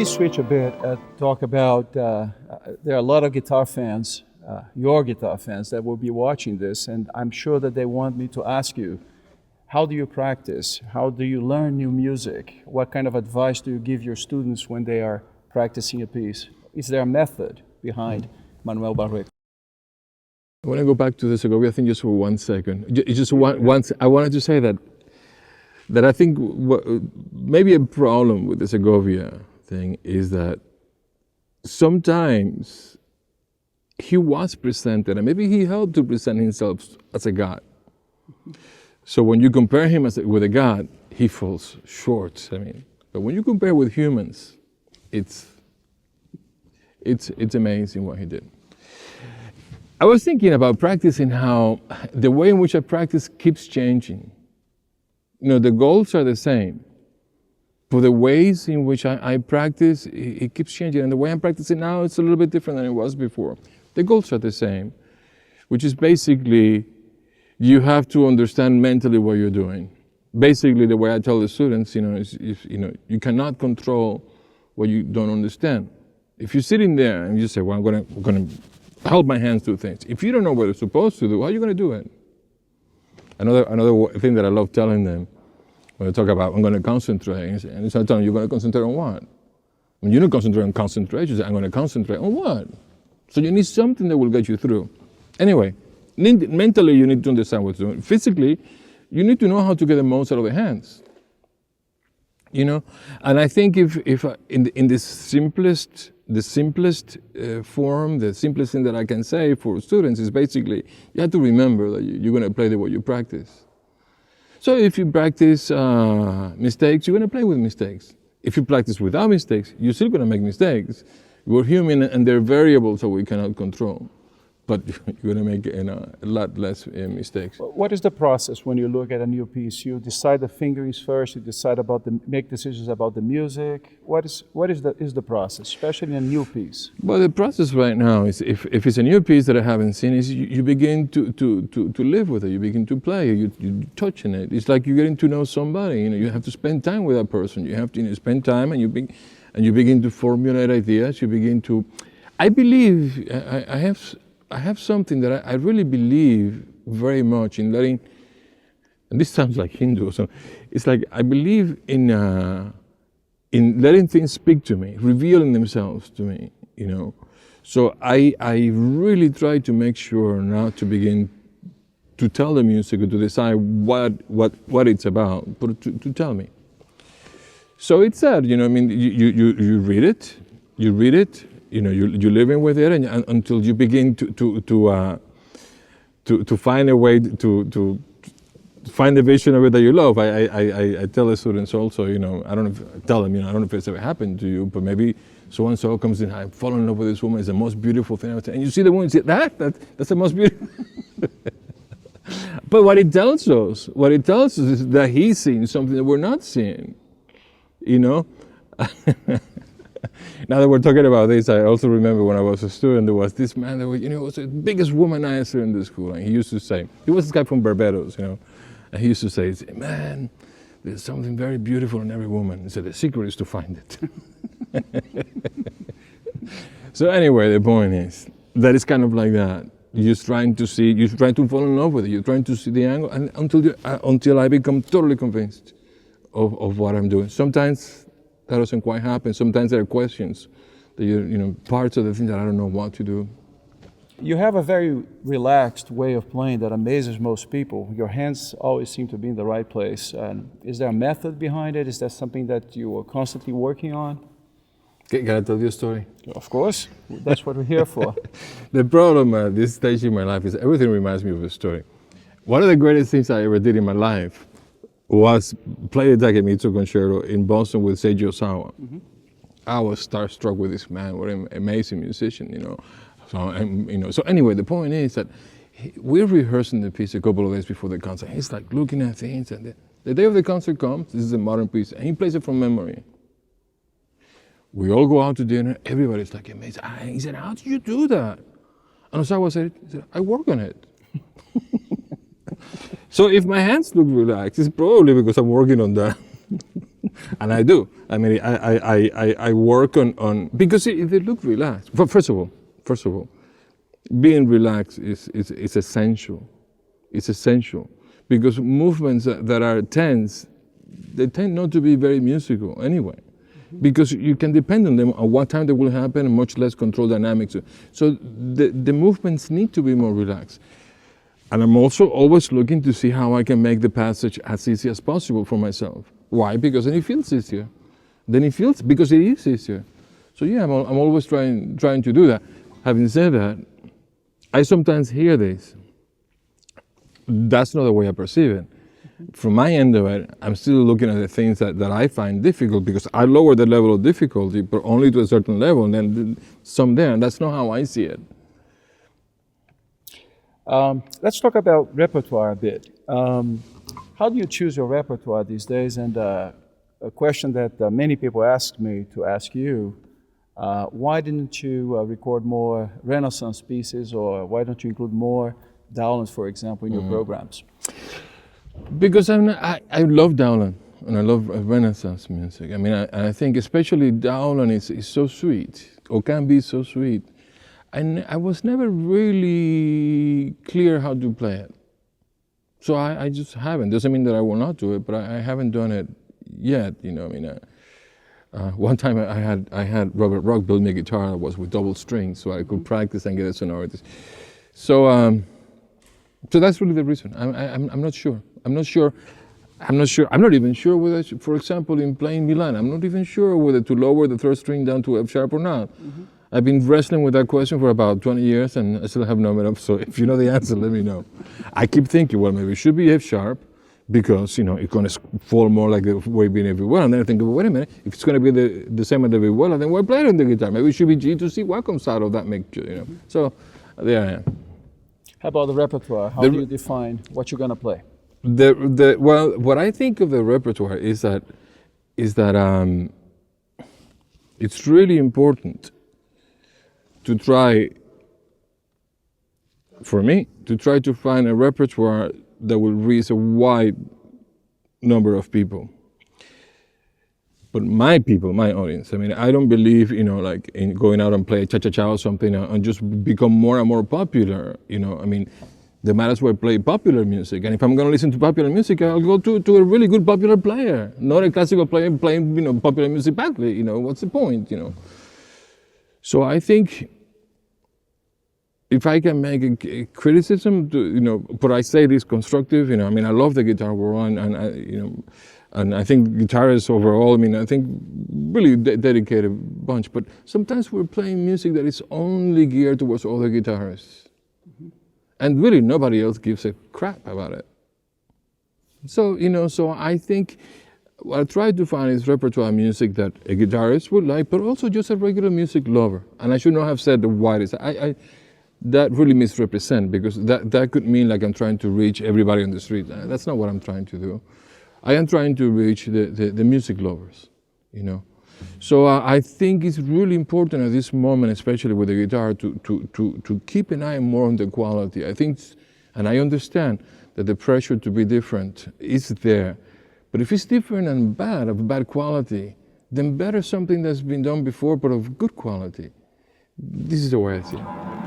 me switch a bit and talk about, there are a lot of guitar fans, your guitar fans, that will be watching this, and I'm sure that they want me to ask you, how do you practice? How do you learn new music? What kind of advice do you give your students when they are practicing a piece? Is there a method behind Manuel Barrueco? I want to go back to the Segovia thing just for 1 second. I wanted to say that I think maybe a problem with the Segovia thing is that sometimes he was presented, and maybe he helped to present himself as a god. So when you compare him with a god, he falls short. I mean, but when you compare with humans, it's amazing what he did. I was thinking about practicing, how the way in which I practice keeps changing. You know, the goals are the same, but the ways in which I practice, it keeps changing. And the way I'm practicing now, it's a little bit different than it was before. The goals are the same, which is basically, you have to understand mentally what you're doing. Basically, the way I tell the students, is you cannot control what you don't understand. If you're sitting there and you say, well, I'm gonna help my hands do things. If you don't know what you're supposed to do, how are you gonna do it? Another thing that I love telling them, when I talk about, I'm gonna concentrate, and it's not telling you, you're gonna concentrate on what? When you don't concentrate on concentration, you say, I'm gonna concentrate on what? So you need something that will get you through. Anyway, mentally, you need to understand what to do. Physically, you need to know how to get the most out of the hands. And I think if in the simplest form, the simplest thing that I can say for students is basically, you have to remember that you're going to play the way you practice. So if you practice mistakes, you're going to play with mistakes. If you practice without mistakes, you're still going to make mistakes. We're human, and they're variables that we cannot control. But you're going to make a lot less mistakes. What is the process when you look at a new piece? You decide the fingerings first. You decide make decisions about the music. What is the process, especially in a new piece? Well, the process right now is, if it's a new piece that I haven't seen, is you begin to live with it. You begin to play. You touching it. It's like you're getting to know somebody. You have to spend time with that person. You have to spend time, and you begin to formulate ideas. You begin to. I believe I have something that I really believe very much in letting, and this sounds like Hindu or something. It's like I believe in letting things speak to me, revealing themselves to me, So I really try to make sure now to begin to tell the music, or to decide what it's about, but to tell me. So it's sad, you read it, you're living with it, and until you begin to find a way to find the vision of it that you love. I tell the students also, I don't know if it's ever happened to you, but maybe so-and-so comes in, I fall in love with this woman, it's the most beautiful thing ever. And you see the woman, you say, that's the most beautiful. But what it tells us is that he's seeing something that we're not seeing, Now that we're talking about this, I also remember when I was a student, there was this man that was the biggest womanizer in the school, and he used to say, he was this guy from Barbados, and he used to say, man, there's something very beautiful in every woman. He said, the secret is to find it. So anyway, the point is that it's kind of like that. You're trying to fall in love with it. You're trying to see the angle, and until I become totally convinced of what I'm doing. Sometimes that doesn't quite happen. Sometimes there are questions that parts of the thing that I don't know what to do. You have a very relaxed way of playing that amazes most people. Your hands always seem to be in the right place. And is there a method behind it? Is that something that you are constantly working on? Can I tell you a story? Of course. That's what we're here for. The problem at this stage in my life is everything reminds me of a story. One of the greatest things I ever did in my life was play the Takemitsu Concerto in Boston with Seiji Osawa. Mm-hmm. I was starstruck with this man. What an amazing musician, So anyway, the point is that we're rehearsing the piece a couple of days before the concert. He's like looking at things, and the day of the concert comes. This is a modern piece, and he plays it from memory. We all go out to dinner. Everybody's like amazed. He said, "How do you do that?" And Osawa said, "I work on it." So if my hands look relaxed, it's probably because I'm working on that. And I do. I mean, I work on because if they look relaxed. First of all, being relaxed is essential. It's essential because movements that are tense, they tend not to be very musical anyway. Because you can depend on them, on what time they will happen, and much less control dynamics. So the movements need to be more relaxed. And I'm also always looking to see how I can make the passage as easy as possible for myself. Why? Because then it feels easier. Because it is easier. So yeah, I'm always trying to do that. Having said that, I sometimes hear this. That's not the way I perceive it. From my end of it, I'm still looking at the things that I find difficult because I lower the level of difficulty, but only to a certain level, and then some there, and that's not how I see it. Let's talk about repertoire a bit. How do you choose your repertoire these days? And a question that many people ask me to ask you, why didn't you record more Renaissance pieces, or why don't you include more Dowlands, for example, in your programs? Because I love Dowland and I love Renaissance music. I mean, I think especially Dowland is so sweet, or can be so sweet. And I was never really clear how to play it. So I just haven't. Doesn't mean that I will not do it, but I haven't done it yet. You know, I mean, one time I had Robert Rock build me a guitar that was with double strings, so I could practice and get the sonorities. So that's really the reason. I'm not sure. I'm not even sure whether, for example, in playing Milan, I'm not even sure whether to lower the third string down to F sharp or not. Mm-hmm. I've been wrestling with that question for about 20 years and I still have no enough. So if you know the answer, let me know. I keep thinking, well, maybe it should be F sharp because, you know, it's going to fall more like the way being every well. And then I think, well, wait a minute, if it's going to be the same as the vihuela, then why play it on the guitar? Maybe it should be G to see what comes out of that mixture, you know. Mm-hmm. So there I am. How about the repertoire? How do you define what you're going to play? Well, what I think of the repertoire is that it's really important to try, for me, to try to find a repertoire that will reach a wide number of people. But my people, my audience, I mean, I don't believe, you know, like in going out and play cha-cha-cha or something and just become more and more popular, you know. I mean, they might as well play popular music. And if I'm going to listen to popular music, I'll go to a really good popular player, not a classical player playing, you know, popular music badly, you know. What's the point, you know? So I think if I can make a criticism, you know, but I say this constructive, you know, I mean, I love the guitar world and I, you know, and I think guitarists overall, I mean, I think really dedicated bunch, but sometimes we're playing music that is only geared towards other guitarists. Mm-hmm. And really nobody else gives a crap about it. So, you know, so I think what I try to find is repertoire music that a guitarist would like, but also just a regular music lover. And I should not have said the widest. That really misrepresent, because that could mean like I'm trying to reach everybody on the street. That's not what I'm trying to do. I am trying to reach the music lovers, you know. So I think it's really important at this moment, especially with the guitar, to keep an eye more on the quality. I think, and I understand that the pressure to be different is there. But if it's different and bad, of bad quality, then better something that's been done before but of good quality. This is the way I see it.